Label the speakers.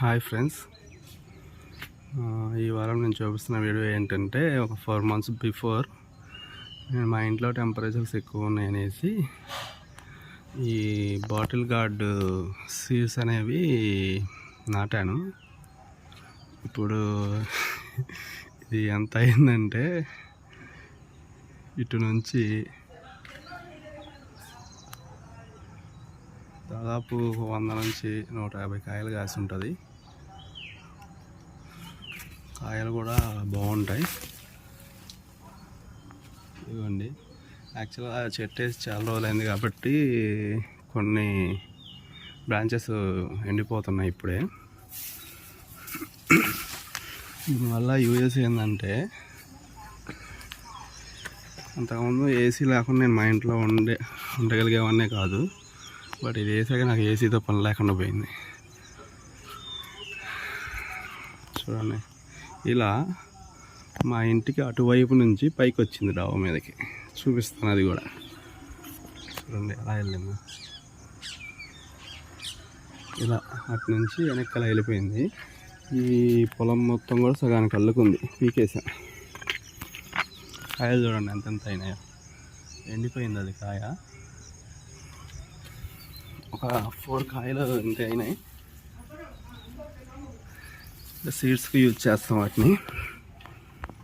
Speaker 1: Hi friends, ఈ వారం నేను చూపిస్తున్న వీడియో ఏంటంటే ఒక 4 months బిఫోర్ నేను మా ఇంట్లో టెంపరేచర్స్ ఎక్కువ ఉన్నాయనేసి ఈ బాటిల్ గార్డ్ సీడ్స్ అనేవి నాటాను. ఇప్పుడు ఇది ఎంత అయిందంటే ఇటు నుంచి దాదాపు 100 నుంచి 150 కాయలు కాసి ఉంటుంది. కాయలు కూడా బాగుంటాయి. ఇదిగోండి, యాక్చువల్గా చెట్టు వేసి చాలా రోజులైంది కాబట్టి కొన్ని బ్రాంచెస్ ఎండిపోతున్నాయి ఇప్పుడే. దీనివల్ల యూఎస్ ఏంటంటే, అంతకుముందు ఏసీ లేకుండా నేను మా ఇంట్లో ఉండగలిగేవాడినే కాదు. బట్ ఇది వేసాక నాకు ఏసీతో పని లేకుండా పోయింది. చూడండి, ఇలా మా ఇంటికి అటువైపు నుంచి పైకి వచ్చింది డాబా మీదకి. చూపిస్తాను, అది కూడా చూడండి ఎలా వెళ్ళింది. ఇలా అటు నుంచి వెనక్కి వెళ్ళిపోయింది. ఈ పొలం మొత్తం కూడా సగానికి అల్లుకుంది, పీకేసా. కాయలు చూడండి ఎంతెంత అయినాయో. ఎండిపోయింది అది కాయ. ఒక 4 కాయలు ఇంకా అయినాయి. సీడ్స్కి యూజ్ చేస్తాం వాటిని.